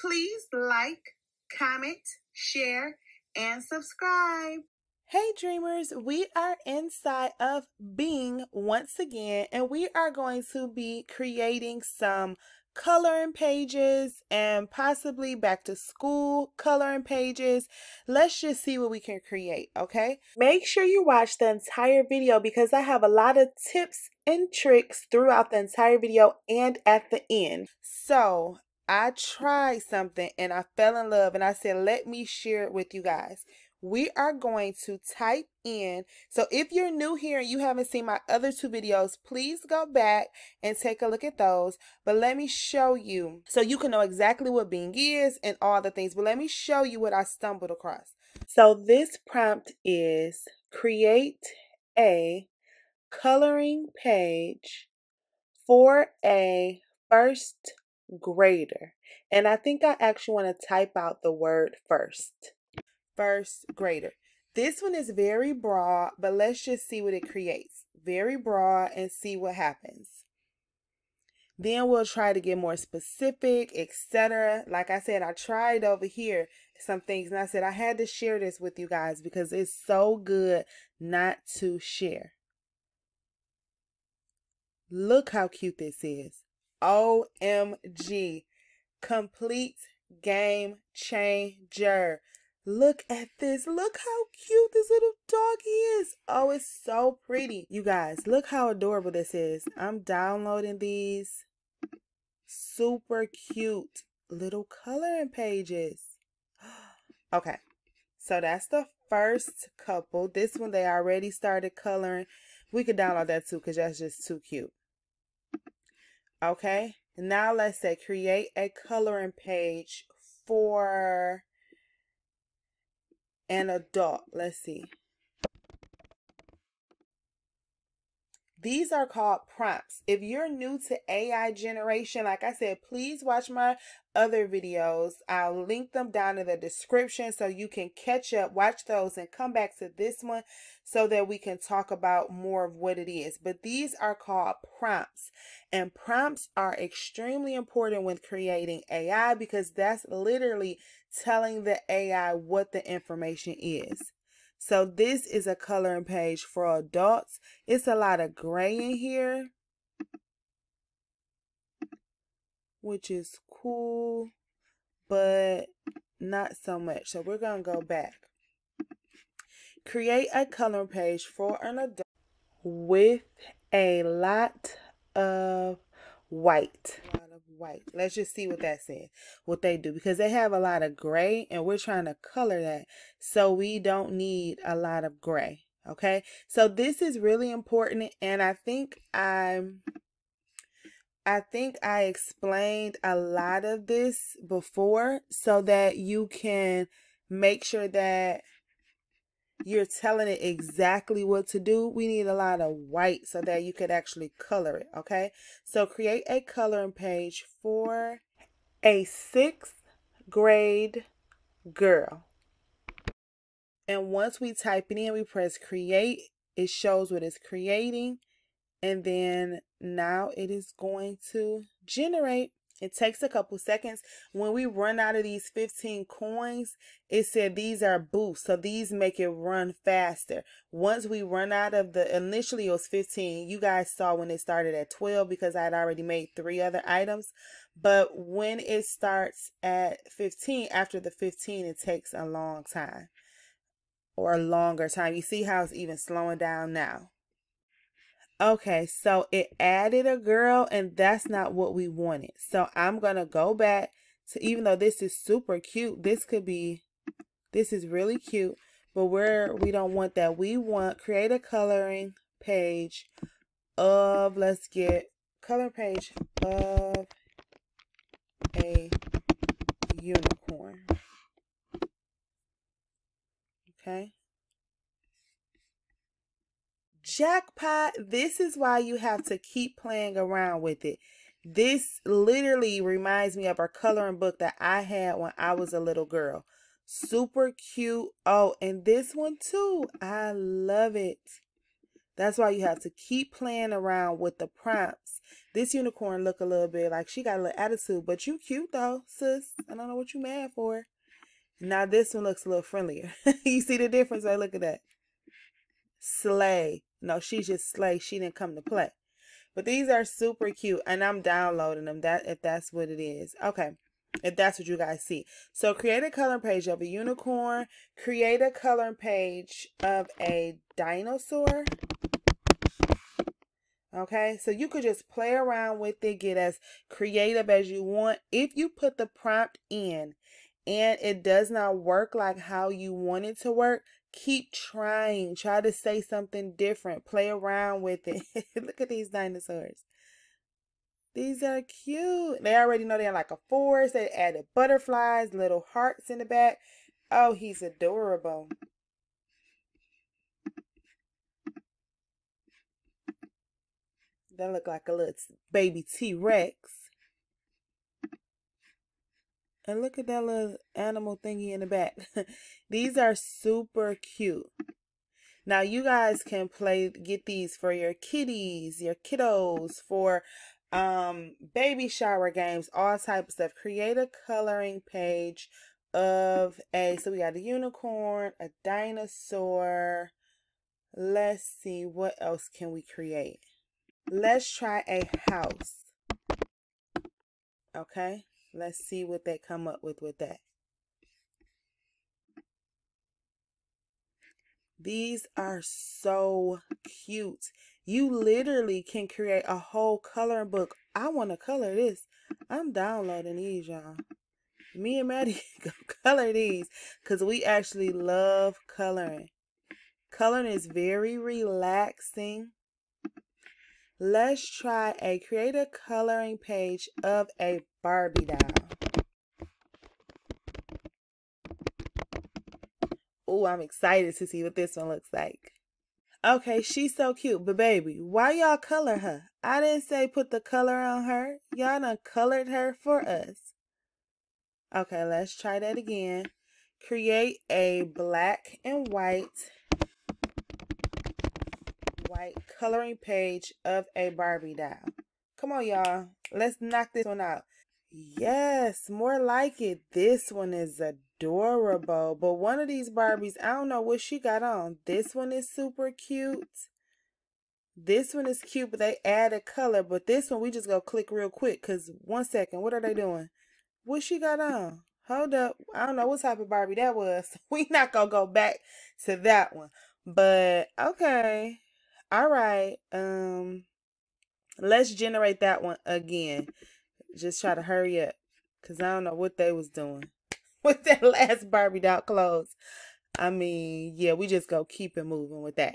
Please like, comment, share, and subscribe. Hey dreamers, we are inside of Bing once again, and we are going to be creating some coloring pages and possibly back to school coloring pages. Let's just see what we can create, okay? Make sure you watch the entire video because I have a lot of tips and tricks throughout the entire video and at the end. So I tried something and I fell in love and I said, let me share it with you guys. We are going to type in, so if you're new here and you haven't seen my other two videos, please go back and take a look at those. But let me show you so you can know exactly what Bing is and all the things. But let me show you what I stumbled across. So this prompt is create a coloring page for a first grader. And I think I actually want to type out the word first grader. This one is very broad, but let's just see what it creates. Very broad and see what happens. Then we'll try to get more specific, etc. Like I said, I tried over here some things and I said I had to share this with you guys because it's so good not to share. Look how cute this is. OMG. Complete game changer. Look at this. Look how cute this little doggy is. Oh, it's so pretty. You guys, look how adorable this is. I'm downloading these. Super cute little coloring pages. Okay, so that's the first couple. This one, they already started coloring. We could download that too because that's just too cute. Okay, now let's say create a coloring page for an adult. Let's see. These are called prompts. If you're new to AI generation, like I said, please watch my other videos. I'll link them down in the description so you can catch up, watch those, and come back to this one so that we can talk about more of what it is. But these are called prompts. And prompts are extremely important when creating AI because that's literally telling the AI what the information is. So this is a coloring page for adults. It's a lot of gray in here, which is cool, but not so much. So we're going to go back. Create a coloring page for an adult with a lot of white. Let's just see what that says, what they do, because they have a lot of gray and we're trying to color that. So we don't need a lot of gray. Okay. So this is really important. And I think I explained a lot of this before so that you can make sure that you're telling it exactly what to do. We need a lot of white so that you could actually color it, okay? So create a coloring page for a 6th grade girl. And once we type it in, we press create. It shows what it's creating. And then now it is going to generate. It takes a couple seconds. When we run out of these 15 coins, it said these are boosts. So these make it run faster. Once we run out of the, initially it was 15. You guys saw when it started at 12 because I had already made 3 other items. But when it starts at 15, after the 15, it takes a long time or a longer time. You see how it's even slowing down now. Okay, so it added a girl and that's not what we wanted. So I'm going to go back to, even though this is super cute, this is really cute, but we don't want that. We want create a coloring page of, let's get color page of a unicorn. Okay. Jackpot. This is why you have to keep playing around with it. This literally reminds me of our coloring book that I had when I was a little girl. Super cute. Oh, and this one too. I love it. That's why you have to keep playing around with the prompts. This unicorn look a little bit like she got a little attitude, but you cute though, sis. I don't know what you mad for. Now this one looks a little friendlier. You see the difference? Right, look at that. Slay. No, she's just slay. She didn't come to play. But these are super cute, and I'm downloading them. If that's what it is. Okay. If that's what you guys see. So create a coloring page of a unicorn. Create a coloring page of a dinosaur. Okay, so you could just play around with it, get as creative as you want. If you put the prompt in and it does not work like how you want it to work, keep trying. Try to say something different. Play around with it. Look at these dinosaurs. These are cute. They already know they're like a forest. They added butterflies, little hearts in the back. Oh, he's adorable. That look like a little baby T-Rex. And look at that little animal thingy in the back. These are super cute. Now you guys can get these for your kitties, your kiddos, for baby shower games, all types of stuff. Create a coloring page of so we got a unicorn, a dinosaur. Let's see, what else can we create? Let's try a house. Okay, let's see what they come up with that. These are so cute. You literally can create a whole coloring book. I want to color this. I'm downloading these, y'all. Me and Maddie go color these because we actually love coloring. Coloring is very relaxing. Let's try create a coloring page of a Barbie doll. Oh, I'm excited to see what this one looks like. Okay, she's so cute, but baby, why y'all color her? I didn't say put the color on her. Y'all done colored her for us. Okay, let's try that again. Create a black and white coloring page of a Barbie doll. Come on, y'all. Let's knock this one out. Yes, more like it. This one is adorable. But one of these Barbies, I don't know what she got on. This one is super cute. This one is cute, but they added color. But this one, we just go click real quick. Because, 1 second, what are they doing? What she got on? Hold up. I don't know what type of Barbie that was. We not going to go back to that one. But, okay. All right. Let's generate that one again. Just try to hurry up. Because I don't know what they was doing with that last Barbie doll clothes. I mean, yeah, we just go keep it moving with that.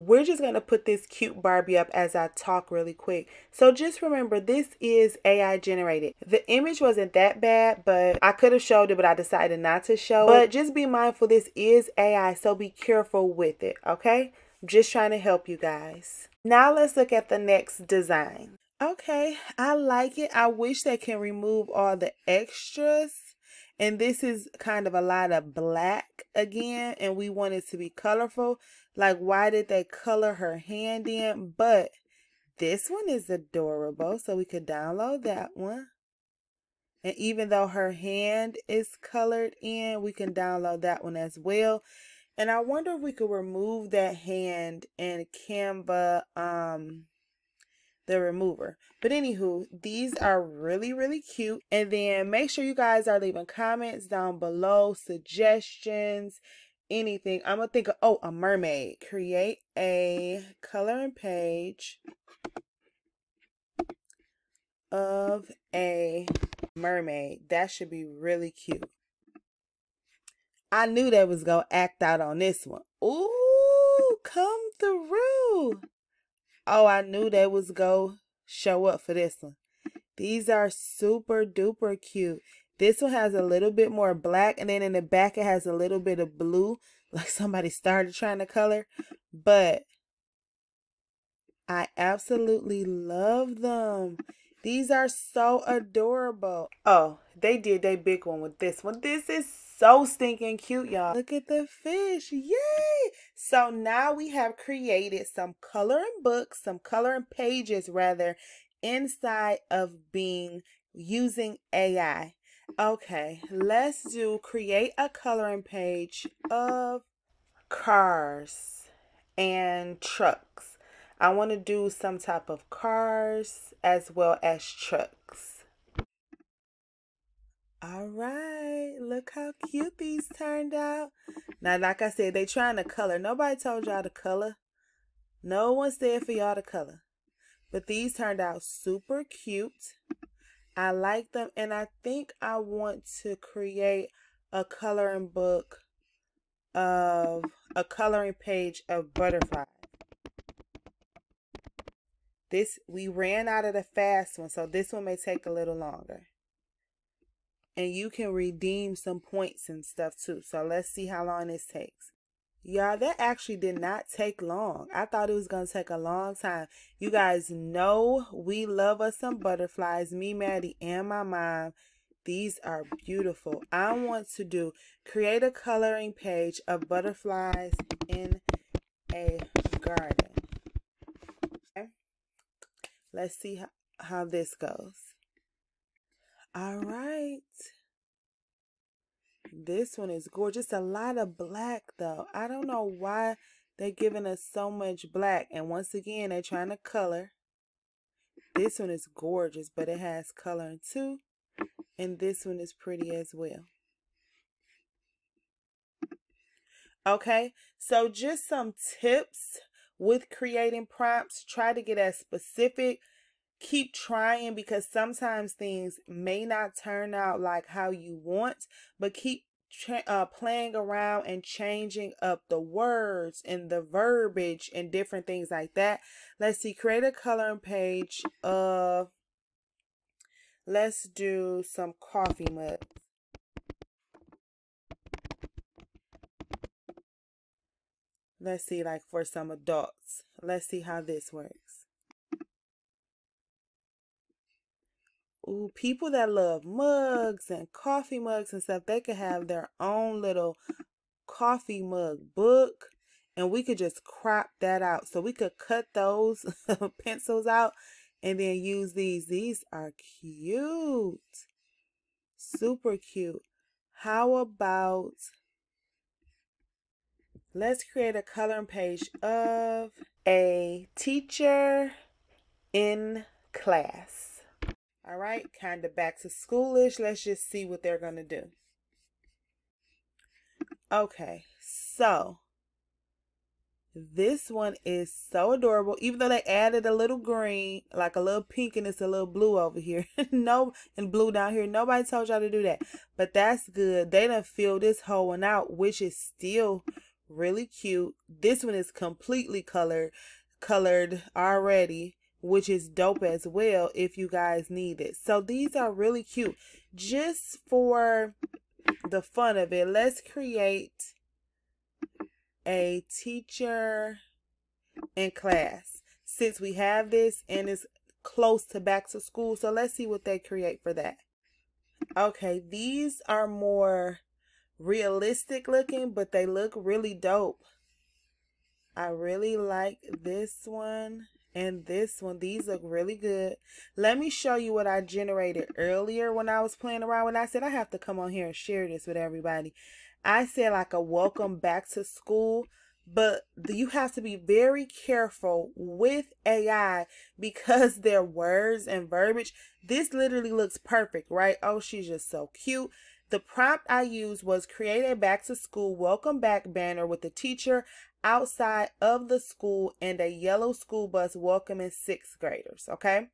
We're just going to put this cute Barbie up as I talk really quick. So just remember, this is AI generated. The image wasn't that bad, but I could have showed it, but I decided not to show it. But just be mindful, this is AI, so be careful with it, okay? I'm just trying to help you guys. Now let's look at the next design. Okay, I like it. I wish they can remove all the extras. And this is kind of a lot of black again, and we want it to be colorful. Like, why did they color her hand in? But this one is adorable, so we could download that one. And even though her hand is colored in, we can download that one as well. And I wonder if we could remove that hand in Canva, the remover. But anywho, these are really, really cute. And then make sure you guys are leaving comments down below, suggestions, anything. I'm gonna think of, oh, a mermaid. Create a coloring page of a mermaid. That should be really cute. I knew they was gonna act out on this one. Ooh, come through. Oh, I knew they was go show up for this one. These are super duper cute. This one has a little bit more black, and then in the back it has a little bit of blue, like somebody started trying to color. But I absolutely love them. These are so adorable. Oh, they did their big one with this one. This is so stinking cute, y'all. Look at the fish. Yay! So now we have created some coloring books, some coloring pages rather, inside of Bing using AI. Okay, let's do create a coloring page of cars and trucks. I want to do some type of cars as well as trucks. All right, look how cute these turned out. Now, like I said, they trying to color. Nobody told y'all to color. No one said for y'all to color. But these turned out super cute. I like them, and I think I want to create a coloring book of a coloring page of butterflies. We ran out of the fast one, so this one may take a little longer. And you can redeem some points and stuff too. So let's see how long this takes. Y'all, that actually did not take long. I thought it was going to take a long time. You guys know we love us some butterflies. Me, Maddie, and my mom. These are beautiful. I want to create a coloring page of butterflies in a garden. Okay. Let's see how this goes. All right. This one is gorgeous. A lot of black though. I don't know why they're giving us so much black. And once again, they're trying to color. This one is gorgeous, but it has coloring too. And this one is pretty as well. Okay, so just some tips with creating prompts. Try to get as specific. Keep trying, because sometimes things may not turn out like how you want, but keep playing around and changing up the words and the verbiage and different things like that. Let's see, create a coloring page of, let's do some coffee mugs. Let's see, like for some adults. Let's see how this works. Ooh, people that love mugs and coffee mugs and stuff, they could have their own little coffee mug book, and we could just crop that out. So we could cut those pencils out and then use these. These are cute. Super cute. How about, let's create a coloring page of a teacher in class. All right, kind of back to schoolish. Let's just see what they're going to do. Okay, so this one is so adorable. Even though they added a little green, like a little pink, and it's a little blue over here. No, and blue down here. Nobody told y'all to do that. But that's good. They done filled this whole one out, which is still really cute. This one is completely colored already, which is dope as well if you guys need it. So these are really cute. Just for the fun of it, let's create a teacher in class, since we have this and it's close to back to school. So let's see what they create for that. Okay, these are more realistic looking, but they look really dope. I really like this one and this one. These look really good. Let me show you what I generated earlier when I was playing around. When I said I have to come on here and share this with everybody, I said like a welcome back to school, but you have to be very careful with AI because their words and verbiage. This literally looks perfect, right? Oh, she's just so cute. The prompt I used was create a back to school welcome back banner with the teacher outside of the school and a yellow school bus welcoming 6th graders. Okay,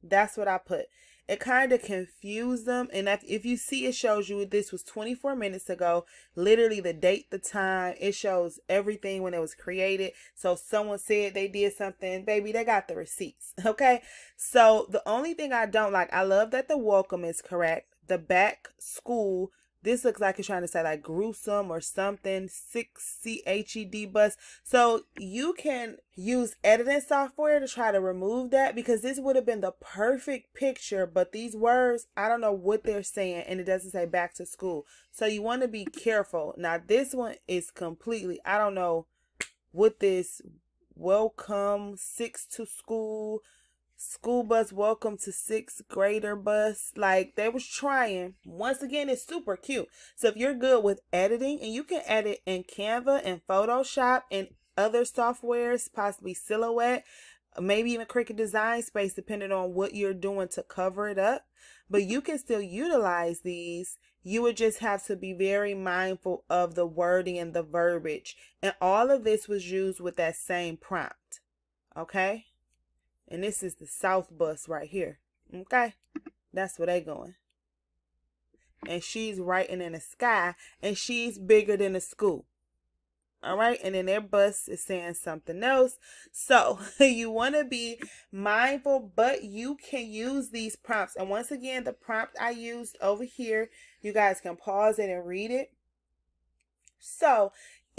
that's what I put. It kind of confused them, and if you see, it shows you this was 24 minutes ago, literally the date, the time. It shows everything when it was created. So someone said they did something, baby, they got the receipts. Okay, so the only thing I don't like, I love that the welcome is correct. The back school This looks like it's trying to say like gruesome or something. 6CHED bus. So you can use editing software to try to remove that, because this would have been the perfect picture. But these words, I don't know what they're saying, and it doesn't say back to school. So you want to be careful. Now this one is completely, I don't know what this welcome 6 to school. School bus, welcome to 6th grader bus. Like, they was trying. Once again, it's super cute. So if you're good with editing, and you can edit in Canva and Photoshop and other softwares, possibly Silhouette, maybe even Cricut Design Space, depending on what you're doing to cover it up. But you can still utilize these. You would just have to be very mindful of the wording and the verbiage. And all of this was used with that same prompt. Okay? And this is the South bus right here. Okay? That's where they going. And she's writing in the sky. And she's bigger than the school. Alright? And then their bus is saying something else. So, you want to be mindful. But you can use these prompts. And once again, the prompt I used over here, you guys can pause it and read it. So,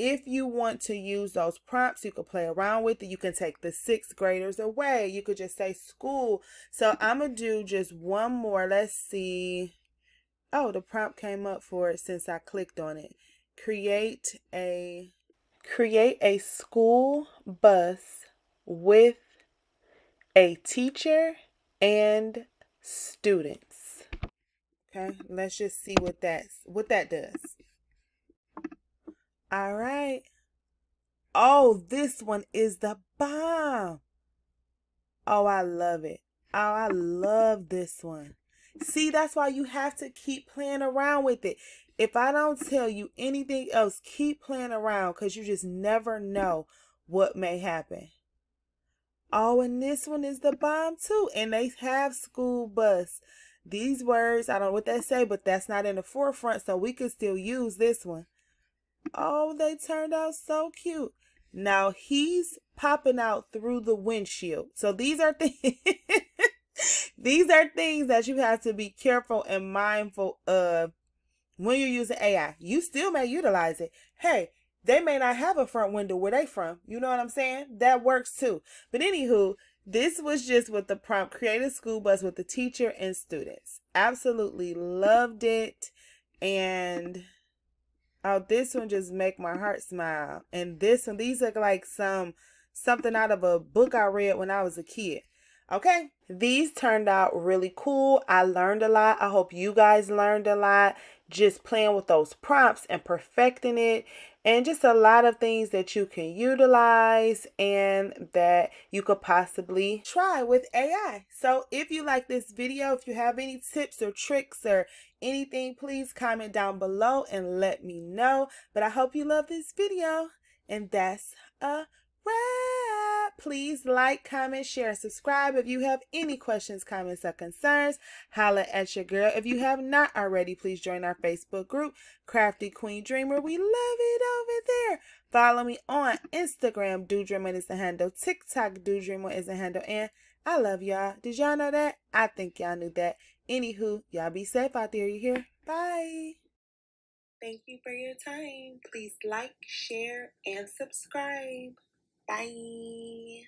if you want to use those prompts, you can play around with it. You can take the 6th graders away. You could just say school. So I'm going to do just one more. Let's see. Oh, the prompt came up for it since I clicked on it. Create a school bus with a teacher and students. Okay, let's just see what that does. All right. Oh, this one is the bomb. Oh, I love it. Oh, I love this one. See, that's why you have to keep playing around with it. If I don't tell you anything else, keep playing around, because you just never know what may happen. Oh, and this one is the bomb too. And they have school bus. These words, I don't know what they say, but that's not in the forefront, so we could still use this one. Oh, they turned out so cute. Now he's popping out through the windshield. So these are things these are things that you have to be careful and mindful of when you're using AI. You still may utilize it. Hey, they may not have a front window where they from. You know what I'm saying? That works too. But anywho, this was just with the prompt, create a school bus with the teacher and students. Absolutely loved it. And oh, this one just make my heart smile. And this one, these look like something out of a book I read when I was a kid. Okay, these turned out really cool. I learned a lot. I hope you guys learned a lot. Just playing with those prompts and perfecting it. And just a lot of things that you can utilize and that you could possibly try with AI. So if you like this video, if you have any tips or tricks or anything, please comment down below and let me know. But I hope you love this video. And that's a wrap. Please like, comment, share, and subscribe. If you have any questions, comments, or concerns, holla at your girl. If you have not already, please join our Facebook group, Crafty Queen Dreamer. We love it over there. Follow me on Instagram. Dreamon is the handle. TikTok, Dreamon is the handle. And I love y'all. Did y'all know that? I think y'all knew that. Anywho, y'all be safe out there. You hear? Bye. Thank you for your time. Please like, share, and subscribe. Bye.